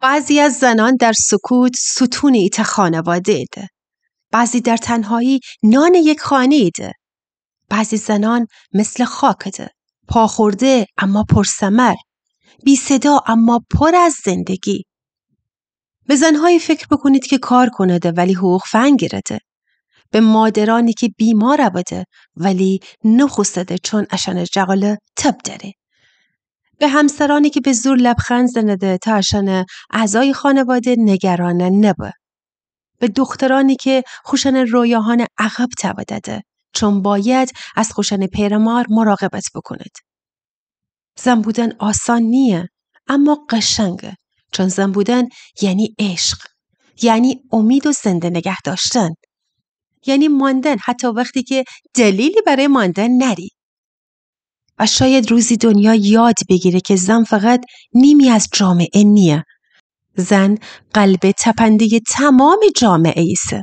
بعضی از زنان در سکوت ستون ایت خانواده ایده. بعضی در تنهایی نان یک خانه ایده. بعضی زنان مثل خاکده. پاخورده اما پرثمر. بی صدا اما پر از زندگی. به زنهایی فکر بکنید که کار کنده ولی حقوق فن گرده. به مادرانی که بیمار بوده ولی نخوستده چون اشان جغل تب داره. به همسرانی که به زور لبخند زنده تا اشان اعضای خانواده نگرانه نبه. به دخترانی که خوشن رویاهان عقب تبدده چون باید از خوشن پیرمار مراقبت بکنید. زن بودن آسان نیه اما قشنگه چون زن بودن یعنی عشق، یعنی امید و زنده نگه داشتن، یعنی ماندن حتی وقتی که دلیلی برای ماندن نری. و شاید روزی دنیا یاد بگیره که زن فقط نیمی از جامعه نیه. زن قلب تپنده تمام جامعه ایسه.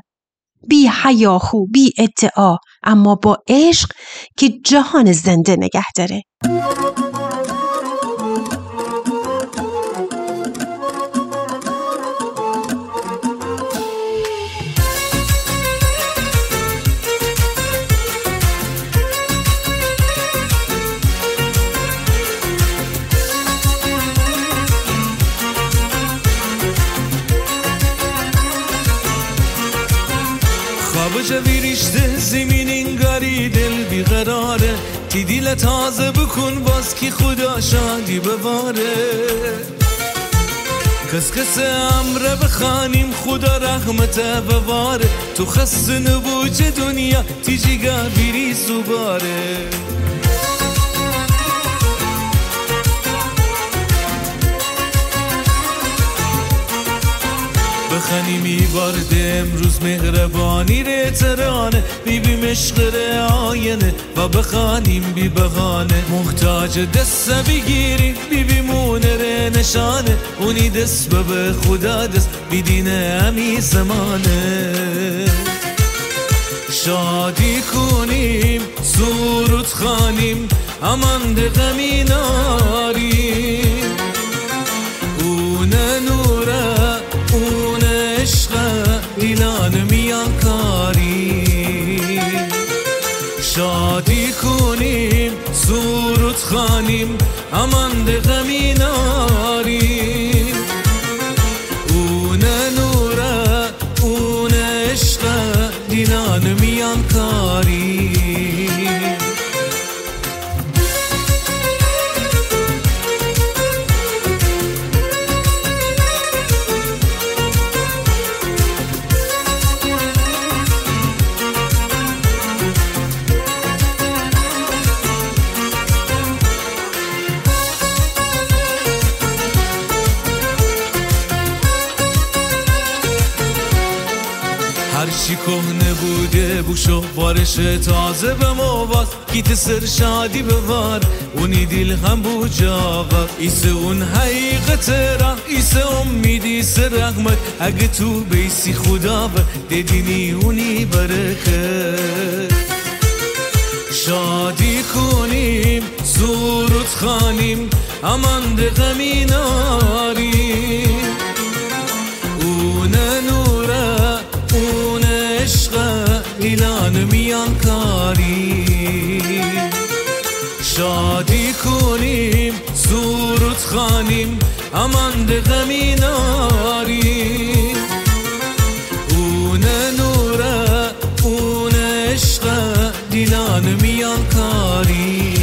بی حیاهو، بی ادعا، اما با عشق که جهان زنده نگه داره. جوی ریشته زمین انگاری دل بیقراره تی دیل تازه بکن باز کی خدا شادی بباره کس امره بخانیم خدا رحمت بباره تو خسته نبوج دنیا تی جیگا بیری سوباره بخنیمی بارده امروز مهربانی ره ترانه بیبی مشقره آینه و بخانیم بی بغانه محتاج دست بگیریم بیبی مونه ره نشانه اونی دست به خدا دست بیدینه همی زمانه شادی کنیم سرود خانیم امان ده غمی ناریم اونه نوره اونه عشق ایلان میان کاری شادی کنیم سرود خانیم امان ده غمی ناریم اونه نوره اونه عشق ایلان میان کاری هرچی کهنه بوده بوشو بارش تازه به مواد گیت سر شادی ببار اونی دیل هم بو جاغا ایسه اون حقیقت را ایسه امیدی سر رحمت اگه تو بیسی خدا با دیدینی اونی برکت شادی کنیم سرود خانیم امان ده غمی ناریم اونه نوره اونه عشق ایلان میان کاری شادی کنیم سرود خانیم امان ده غمی ناریم اونه نوره اونه عشق ایلان میان کاری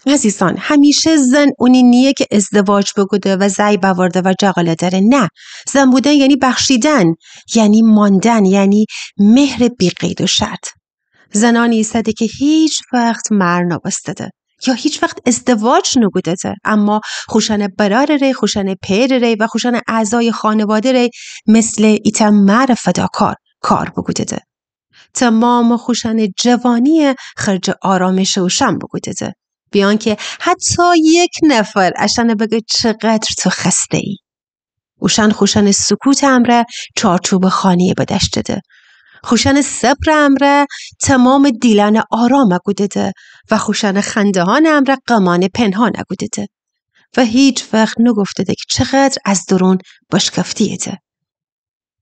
عزیزان همیشه زن اونی نیه که ازدواج بگوده و زی بورده و جغله داره. نه، زن بودن یعنی بخشیدن، یعنی ماندن، یعنی مهر بی قید و شرط. زنانی ایستده که هیچ وقت مر نبستده یا هیچ وقت ازدواج نگودده اما خوشن برار ری، خوشن پیر ری و خوشن اعضای خانواده ری مثل ایتم مر فداکار کار بگودده. تمام خوشن جوانی خرج آرامش و شم بگودده بیان که حتی یک نفر اشان بگه چقدر تو خسته ای. اوشن خوشن سکوت امره چارچوب خانیه بدشتده. خوشن صبر امره تمام دیلن آرام اگودده و خوشن خندهان امره قمان پنهان اگودده و هیچ وقت نگفتده که چقدر از درون بشکفتیده.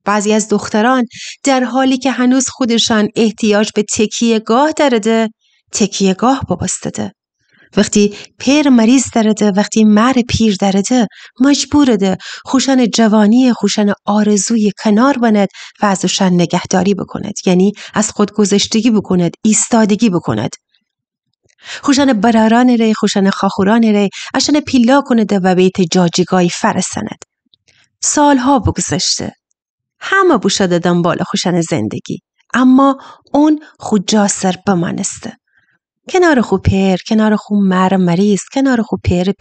بعضی از دختران در حالی که هنوز خودشان احتیاج به تکیهگاه دارده تکیهگاه ببستده. وقتی پیر مریض دارده، وقتی مر پیر دارده، مجبورده خوشن جوانی، خوشن آرزوی کنار بند و ازشان نگهداری بکند. یعنی از خود گذشتگی بکند، ایستادگی بکند. خوشن براران ری، خوشن خاخوران ری، اشن پیلا کنده و بیت جاجیگای فرسند. سالها بگذشته. همه بوشده دنبال خوشن زندگی. اما اون خود جاسر بمانسته. کنار خو پیر، کنار خو مریض، کنار خو پیر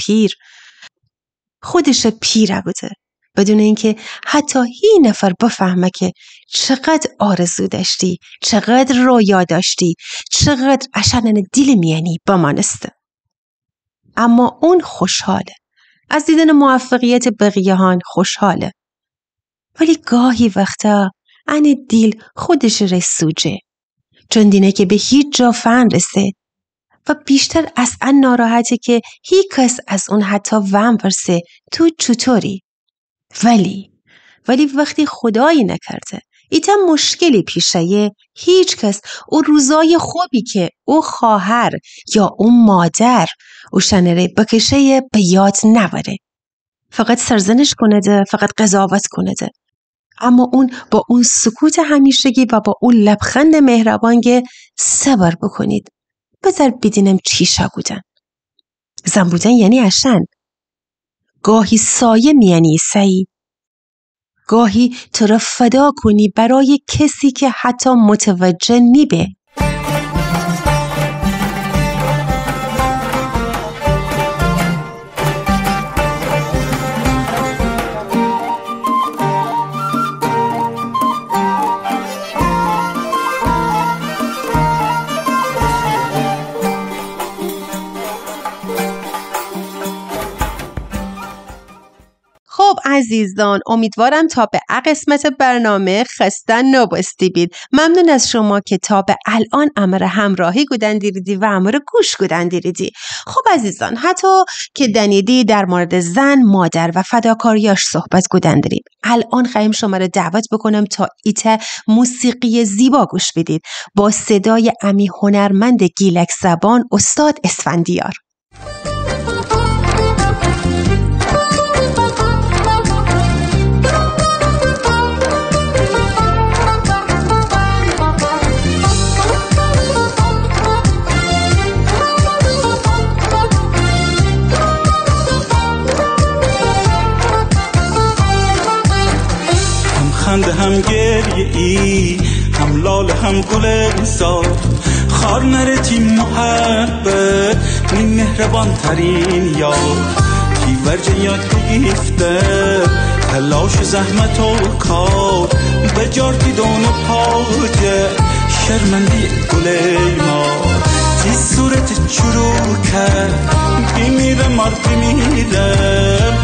خودش پیره بوده بدون اینکه حتی هی نفر بفهمه که چقدر آرزو داشتی، چقدر رویا داشتی، چقدر اشنن دیل میانی بمانسته. اما اون خوشحاله، از دیدن موفقیت بقیهان خوشحاله، ولی گاهی وقتا ان دیل خودش رسوجه، چون دینه که به هیچ جا فن رسه و بیشتر از ان ناراحته که هیچ کس از اون حتی وم ورسه تو چطوری. ولی وقتی خدایی نکرده ایتا مشکلی پیشه، هیچ کس او روزای خوبی که او خواهر یا او مادر او شنره بکشه به یاد نبره، فقط سرزنش کنده، فقط قضاوت کنده. اما اون با اون سکوت همیشگی و با اون لبخند مهربانگه صبر بکنید، بذار بدینم چی شا بودن. زن بودن یعنی اشن. گاهی سایه میانی سعی، گاهی تو را فدا کنی برای کسی که حتی متوجه نیبه. خب عزیزان، امیدوارم تا به قسمت برنامه خسته نباستی. ممنون از شما که تا به الان امر همراهی گودن دیریدی و امر گوش گودن دیریدی. خب عزیزان، حتی که دنیدی در مورد زن، مادر و فداکاریاش صحبت گودن داریم. الان خواهیم شما رو دعوت بکنم تا ایت موسیقی زیبا گوش بدید با صدای امی هنرمند گیلک زبان استاد اسفندیار. هم گریه ای، هم لال هم گل زار، خار نرتی محبت نیم مهربان ترین یار، کی ورجه یاد بگیفته تلاش زحمت و کار، به جارتی دون و پاجه شرمندی گل ما، تی صورت چروکه بیمیره مار بیمیره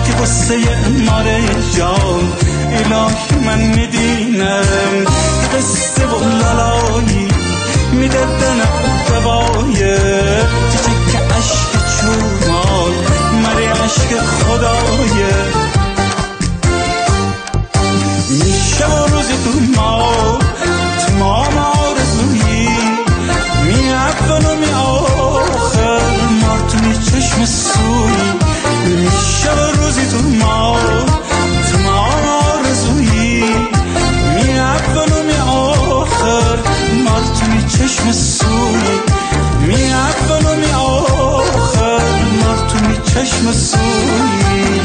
که بسته ماره جان الهی من میدینم قصه و لالایی میدردن دوایه چیچه که عشق چومال مری عشق خدایه میشه و روزی تو ما تمام آرزویی می اول و می آخر مارتونی چشم سوی میشه و روزی تو ما تمام آرزویی می اول و می آخر مارتونی چشم سوی می اول و می آخر مارتونی چشم سوی.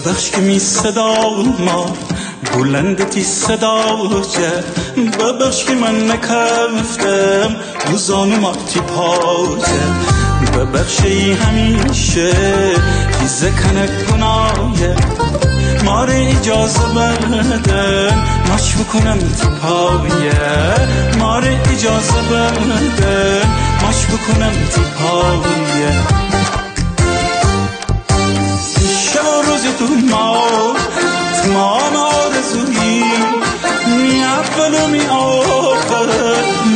ببخش که می صدا ما بلندتی صدا کرد ببخش که من نکفتم روزانو ماتی پاجه ببخشی همیشه چیزه کنه گناهه ماره اجازه بدن ماش بکنم تو پایه ماره اجازه بدن ماش بکنم تو پایه شب و روز تو تمام آرزویی می اول و می آخر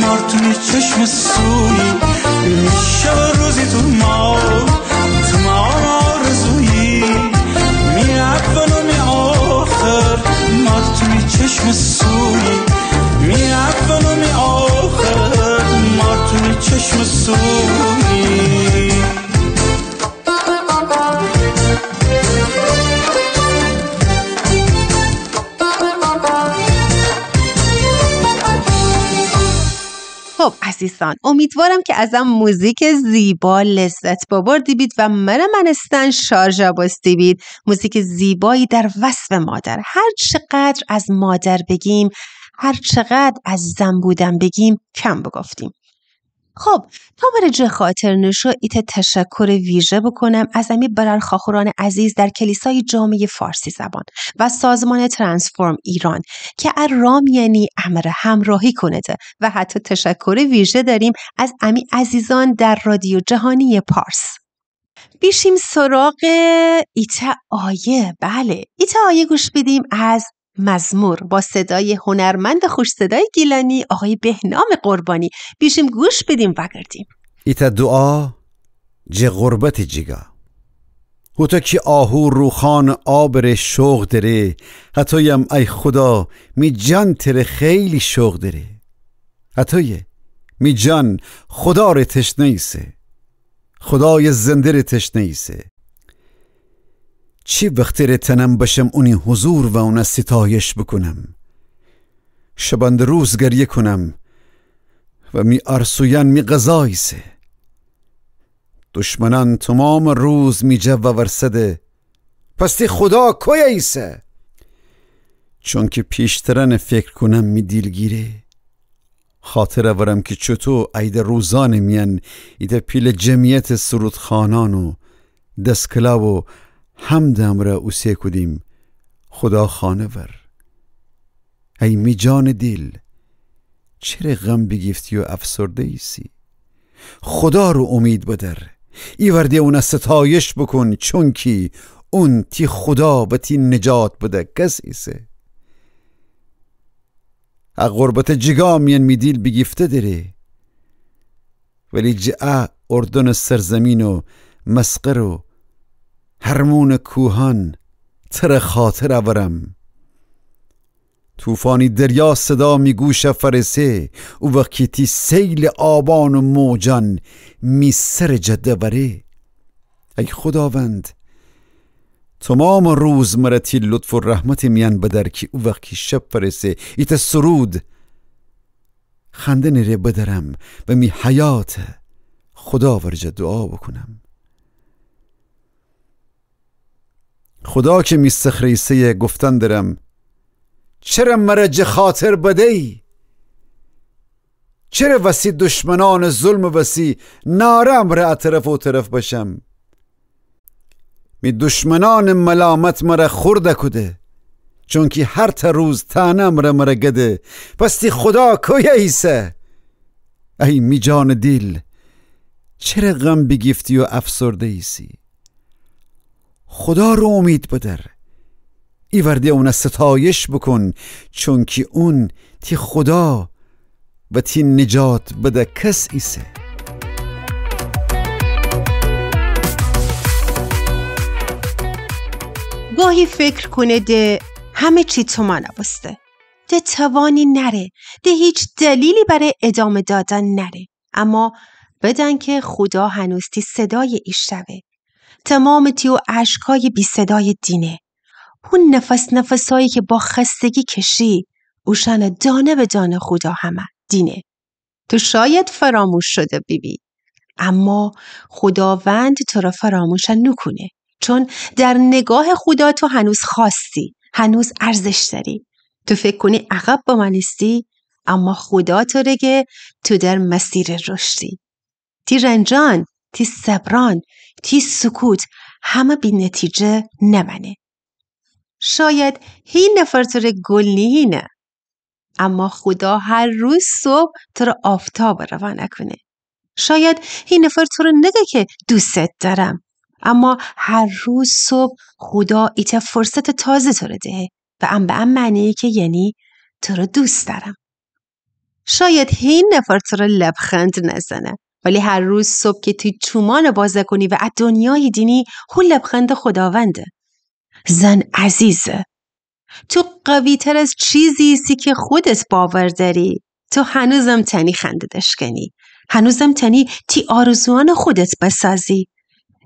مار تو می چشم سوی شب و روزی تو تمام آرزویی می اول و می آخر مار تو می چشم سوی می اول و می آخر مار تو می چشم سوی خب عزیزان، امیدوارم که ازم موزیک زیبا لذت ببردید و منستن شارژ بید. موزیک زیبایی در وصف مادر. هر چقدر از مادر بگیم، هر چقدر از زن بودن بگیم کم بگفتیم. خب تا برای خاطر نشو ایت تشکر ویژه بکنم از امی برای خاخوران عزیز در کلیسای جامعه فارسی زبان و سازمان ترانسفورم ایران که ارام یعنی امر همراهی کنده و حتی تشکر ویژه داریم از امی عزیزان در رادیو جهانی پارس. بیشیم سراغ ایت آیه. بله، ایت آیه گوش بدیم از مزمور با صدای هنرمند خوش صدای گیلانی آقای بهنام قربانی. بیشیم گوش بدیم و گردیم. ایتا دعا جه غربت جیگا هوتا کی آهو روخان آبر شوق داره حتایم ای خدا می جان تره خیلی شوق داره حتایه می جان خدا رو تشنه ایسه خدای زنده رو تشنه ایسه چی وقتی رو تنم بشم اونی حضور و اون ستایش بکنم شباند روز گریه کنم و می ارسوین می غذایسه دشمنان تمام روز می جو ورسده پس خدا کوییسه چون که پیشترن فکر کنم می دیلگیره خاطر ورم که چطور عید روزان میان ایده پیل جمعیت سرود خانان و دستکلا و همدم را اوسه کدیم خدا خانه ور ای می جان دل چرا غم بگیفتی و افسرده ایسی خدا رو امید بدر ای ورده اون ستایش بکن چون که اون تی خدا و تی نجات بده کس ایسه غربت جگا میان می دیل بگیفته داره ولی جا اردن سرزمین و مسقر و هرمون کوهان تر خاطر ورم توفانی دریا صدا می گوش فرسه او وقتی تی سیل آبان و موجان می سر جده بره ای خداوند تمام روز مرتی لطف و رحمت میان بدر که او وقتی شب فرسه ایت سرود خنده نره بدرم و می حیات خدا ورجه دعا بکنم خدا که می سخریسه گفتن درم چرا مرج خاطر بدهی چرا وسی دشمنان ظلم وسی نارم را طرف و طرف باشم می دشمنان ملامت مرا خورده کده چون که هر تا روز تانم را مرا گده پس تی خدا کوی ایسه ای می جان دل چرا غم بگیفتی و افسرده ایسی خدا رو امید بدر ای ورده اون ستایش بکن چون که اون تی خدا و تی نجات بده کس ایسه گاهی فکر کنه ده همه چی تو ما نبسته ده توانی نره ده هیچ دلیلی برای ادامه دادن نره اما بدن که خدا هنوز تی صدای ایشتوه تمام تی و عشقای بی صدای دینه اون نفسایی که با خستگی کشی اوشن دانه به دانه خدا همه دینه تو شاید فراموش شده بیبی اما خداوند تو را فراموش نکنه چون در نگاه خدا تو هنوز خاصی هنوز ارزش داری. تو فکر کنی عقب با من استی، اما خدا تو رگه تو در مسیر رشدی. تی رنجان، تی صبران، تی سکوت همه بی نتیجه نمنه. شاید هی نفر تو رو گل نیینه، اما خدا هر روز صبح تو رو آفتاب روانه کنه. شاید هی نفر تو رو نگه که دوست دارم، اما هر روز صبح خدا ایت فرصت تازه تو رو ده و ام به ام معنیه که یعنی تو رو دوست دارم. شاید هی نفر تو رو لبخند نزنه، ولی هر روز صبح که توی چومان بازه کنی و از دنیای دینی هو لبخند خداونده. زن عزیزه، تو قوی تر از چیزیستی که خودت باور داری. تو هنوزم تنی خنددش کنی، هنوزم تنی تی آرزوان خودت بسازی.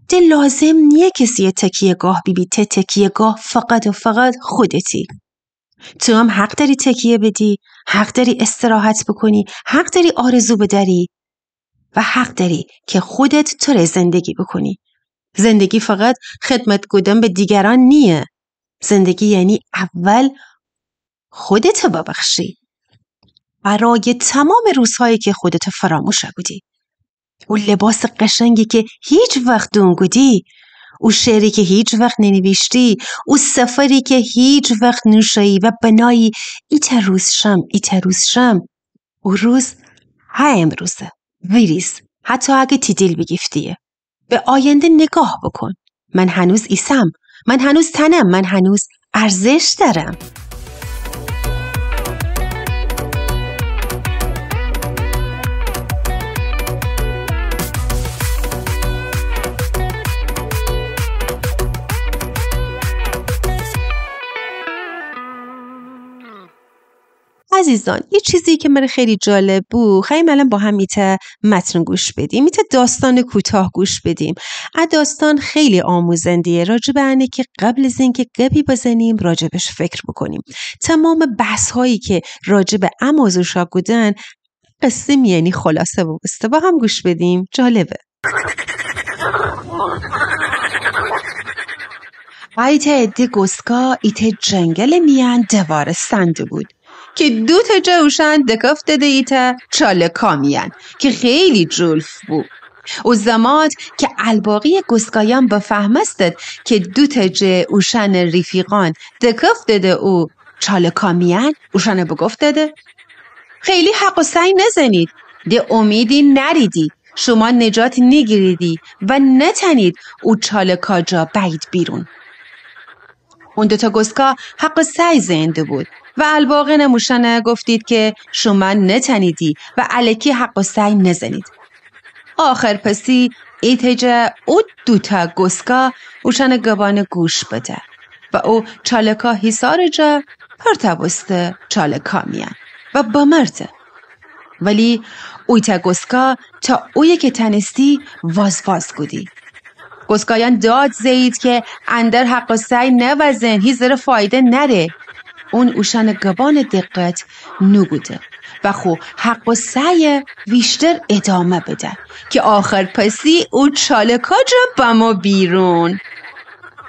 ده لازم نیه کسی تکیه گاه بی تکیه گاه فقط و فقط خودتی. تو هم حق داری تکیه بدی، حق داری استراحت بکنی، حق داری آرزو بداری و حق داری که خودت تو رو زندگی بکنی. زندگی فقط خدمت گودن به دیگران نیه. زندگی یعنی اول خودت ببخشی برای تمام روزهایی که خودت فراموش بودی. او لباس قشنگی که هیچ وقت دونگودی، او شعری که هیچ وقت ننوشتی، او سفری که هیچ وقت نوشایی و بنایی ایت روز شم. او روز ها امروزه ویریز، حتی اگه تی دل بگیفتیه. به آینده نگاه بکن. من هنوز ایسم، من هنوز تنم، من هنوز ارزش دارم. عزیزان، یه چیزی که من خیلی جالب بود، خیلی الان با هم میته متن گوش بدیم، میته داستان کوتاه گوش بدیم. داستان خیلی آموزندیه، راجب اینه که قبل از اینکه گپی بزنیم راجبش فکر بکنیم. تمام بحث هایی که راجب موضوع بودن قصه یعنی خلاصه بسته. با هم گوش بدیم، جالبه. ایته دی گسکا ایته جنگل میان دوار سنده بود که دو تا جوشن دکاف داده ایتا چالکا میان که خیلی جلف بود. او زماد که الباقی گسکایان بفهمستد که دو تا جوشن رفیقان دکاف داده او چالکا میان، اوشن بگفت داده خیلی حق و سعی نزنید، ده امیدی نریدی، شما نجات نگیریدی و نتنید او چالکا جا بید بیرون. اون دوتا گسکا حق و سعی زنده بود و الباقی نموشنه گفتید که شما نتنیدی و الکی حق و سعی نزنید. آخر پسی ایتجا او دوتا گسکا اوشن گبان گوش بده و او چالکا حسار جا پرتبسته چالکا میان و بمرده. ولی اویتا گسکا تا اوی که تنستی واز گودی. گسکایان داد زید که اندر حق و سعی نوزن، هیزر فایده نره. اون اوشن گبان دقت نگوده و خو حق و سعی ویشتر ادامه بده که آخر پسی او چالکا جا بما بیرون.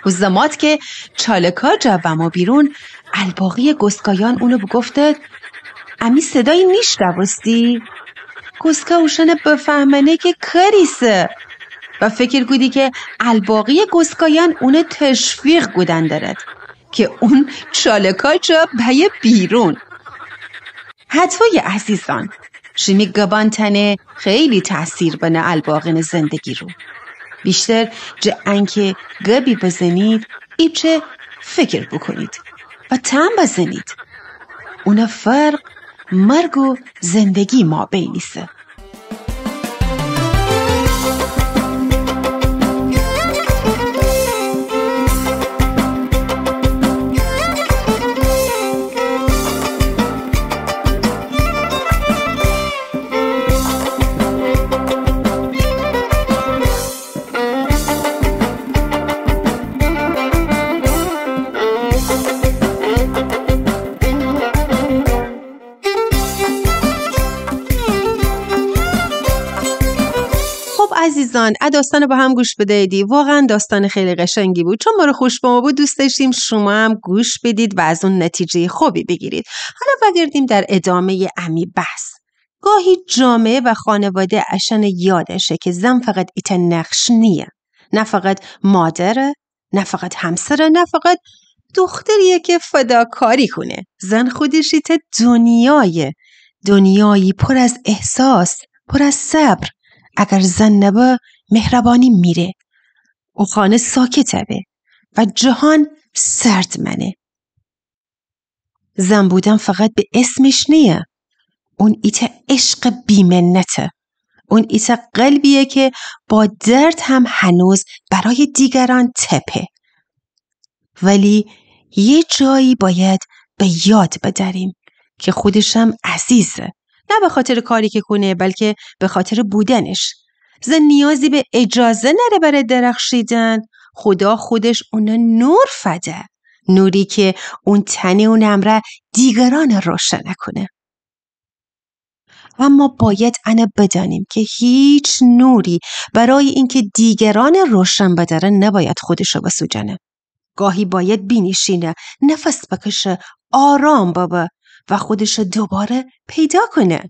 و زماد که چالکا جا بما بیرون، الباقی گسکایان اونو بگفته امی صدایی نیش دوستی؟ گسکا اوشن بفهمنه که کریسه و فکر گودی که الباقی گسکایان اون تشویق گودن دارد که اون چالکا جا بیا بیرون. حتوی عزیزان، شمی گبان تنه خیلی تأثیر بنه الباقین زندگی رو. بیشتر جه انکه گبی بزنید ایچه فکر بکنید و تم بزنید. اون فرق مرگ و زندگی ما بینیسه. عزیزان داستان با هم گوش بدهیدی. واقعا داستان خیلی قشنگی بود. چون ما رو خوش با ما بود دوست داشتیم شما هم گوش بدید و از اون نتیجه خوبی بگیرید. حالا بگردیم در ادامه امی بحث. گاهی جامعه و خانواده اشان یادشه که زن فقط ایت نقش نیه. نه فقط مادره، نه فقط همسره، نه فقط دختریه که فداکاری کنه. زن خودش ایت دنیایی پر از احساس، پر از صبر. اگر زن نبا مهربانی میره و خانه ساکته به و جهان سرد منه. زن بودن فقط به اسمش نیه. اون ایت عشق بیمنته. اون ایت قلبیه که با درد هم هنوز برای دیگران تپه. ولی یه جایی باید به یاد بداریم که خودشم عزیزه. نه به خاطر کاری که کنه بلکه به خاطر بودنش. زن نیازی به اجازه نره برای درخشیدن. خدا خودش اون نور فده. نوری که اون تنه اون امره دیگران روشن کنه. اما باید بدانیم که هیچ نوری برای اینکه دیگران روشن بداره نباید خودشو بسوزونه. گاهی باید بینشینه، نفس بکشه، آرام بابا و خودشو دوباره پیدا کنه.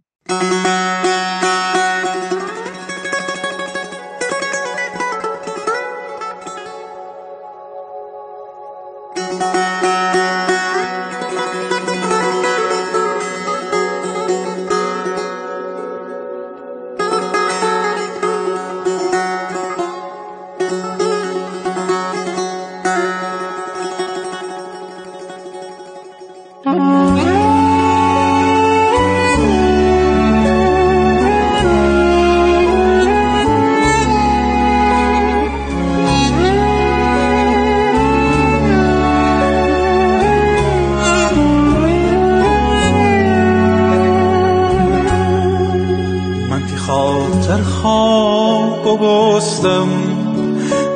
خاطر خواب بستم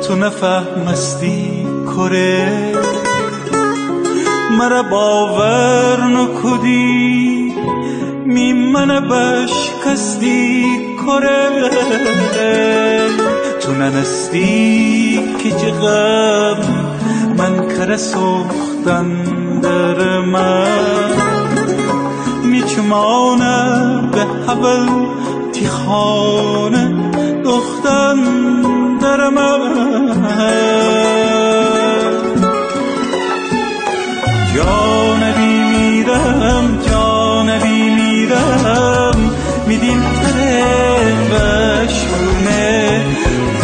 تو نفهمستی کره مرا باور نکدی میمن بشکستی کره تو ننستی که جغم من کره سختن در من میچمانه به حبل تی خانه دختن در من جانبی میرم میدین تره بشونه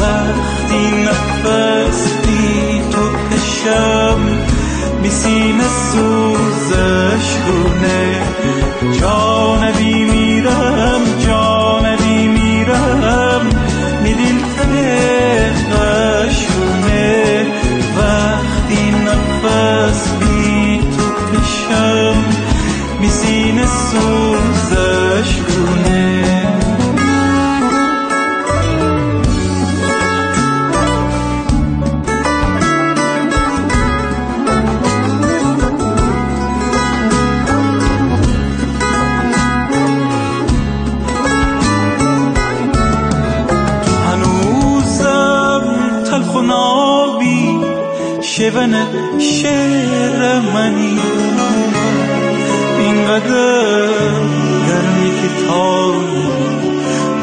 وقتی نفس بی تو کشم میسینه سوزش گونه جانبی میرم میدین تره بشونه وقتی نفس بی تو کشم میسینه سوزش گونه شون شعر منی اینقدر گرمی که تا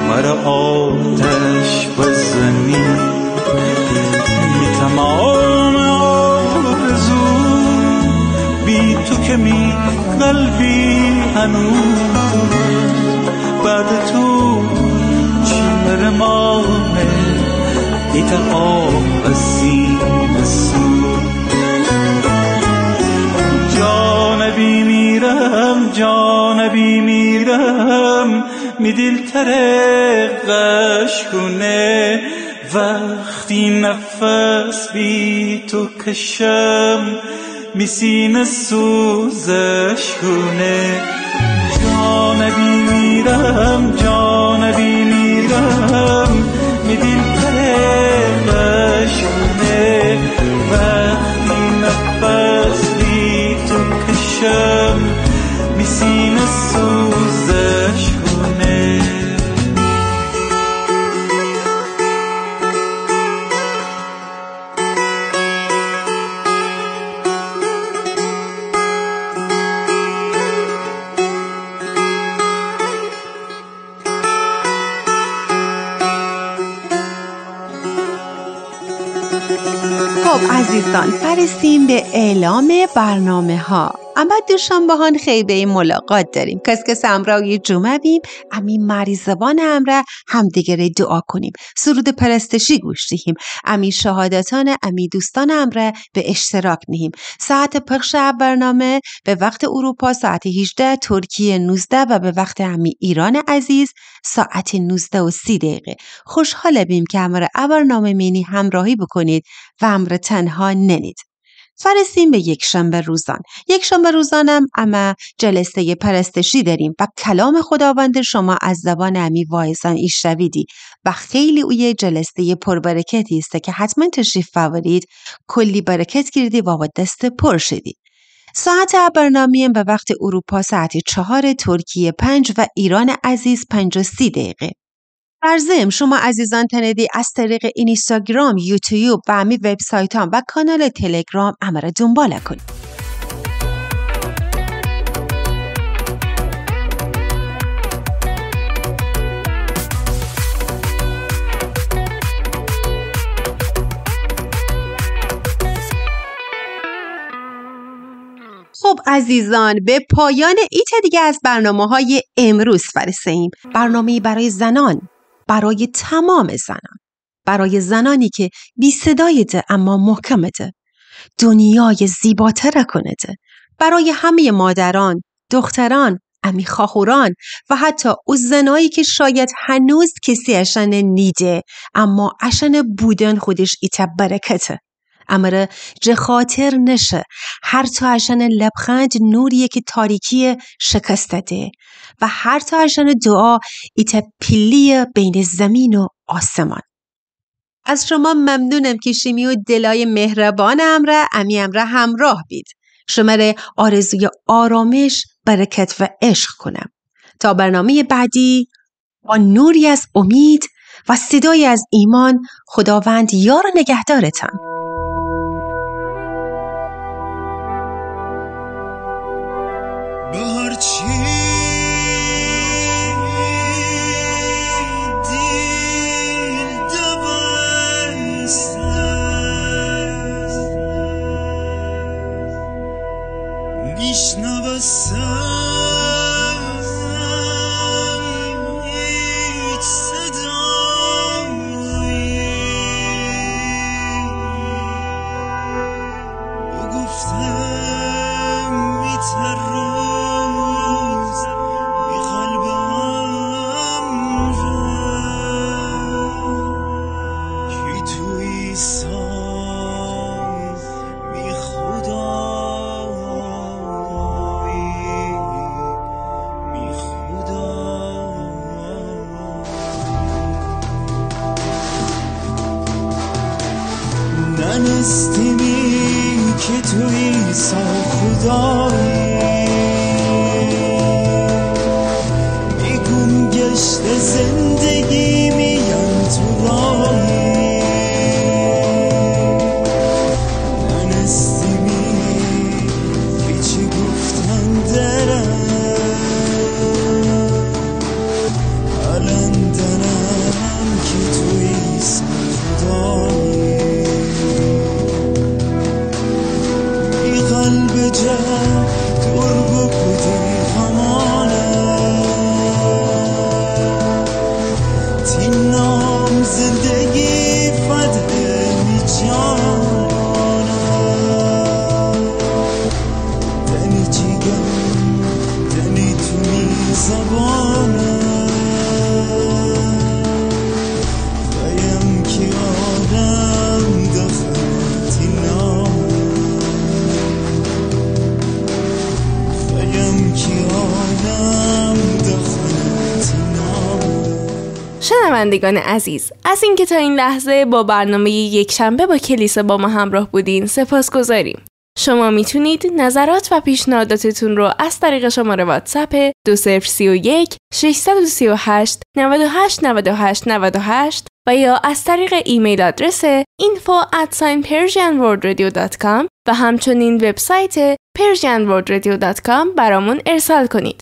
مرا آتش بزنی می تمام آرزو بی تو که می قلبی هنوز بعد تو چی مرمانه ایت آب از سینه سو جانبی میرم می دل ترقش کنه وقتی نفس بی تو کشم می سینه سوزش کنه جانبی میرم می دل ترقش کنه وقتی نفس بی تو کشم میسینه سوزش کنه عزیزان فرستیم به اعلام برنامه ها. اما دوشنبهان خیلی ملاقات داریم. کس امروی جمعه بیم امی مریضبان امره همدیگه دعا کنیم. سرود پرستشی گوش دهیم. امی شهادتان امی دوستان امره به اشتراک نهیم. ساعت پخش برنامه به وقت اروپا ساعت 18، ترکیه 19 و به وقت امی ایران عزیز ساعت 19:30. خوشحال بیم که امره برنامه مینی همراهی بکنید و امره تنها ننید. فرستیم به یکشنبه روزانم اما جلسه پرستشی داریم و کلام خداوند شما از زبان امی واعظان ایشویدی و خیلی اوی جلسه پربرکتی است که حتما تشریف آورید، کلی برکت گیردی و با دست پر شدی. ساعت برنامه به وقت اروپا ساعت 4، ترکیه 5 و ایران عزیز 5:30. فرضیم شما عزیزان تندی از طریق اینستاگرام، یوتیوب و امی وبسایت هم و کانال تلگرام امره دنبال کنید. خب عزیزان به پایان ایت دیگه از برنامه‌های امروز فرستیم. برنامه‌ای برای زنان، برای تمام زنان، برای زنانی که بی صدای ده اما محکمه ده، دنیای زیباتر کنه ده، برای همه مادران، دختران، امی خواهران و حتی او زنایی که شاید هنوز کسی اشن نیده اما اشن بودن خودش ایتا برکته. امره جه خاطر نشه هر تا اشن لبخند نوریه که تاریکی شکسته ده و هر تا اشن دعا ایتا پیلی بین زمین و آسمان. از شما ممنونم که شیمی و دلای مهربان امی امره همراه بید. شما آرزوی آرامش، برکت و عشق کنم. تا برنامه بعدی با نوری از امید و صدای از ایمان، خداوند یار و نگهدارتان. ننستیمی که تو عیسی خدایی، میگم گشت زندگی میان تو راهی. ننستیمی که چی گفتن درم، الان دارم که تو عیسی خدایی. قلب جا دور بکدی همانه، تینام زندگی فده می جانه. دنی جیگم دنی تو می زبانه، خواهیم که آدم دخل تینام. شنوندگان عزیز، از اینکه تا این لحظه با برنامه یکشنبه با کلیسا با ما همراه بودین سپاسگزاریم. شما میتونید نظرات و پیشنهاداتتون رو از طریق شماره واتساپ 2031 638 98 98 98 و یا از طریق ایمیل آدرس info@persianworldradio.com و همچنین وبسایت persianworldradio.com برامون ارسال کنید.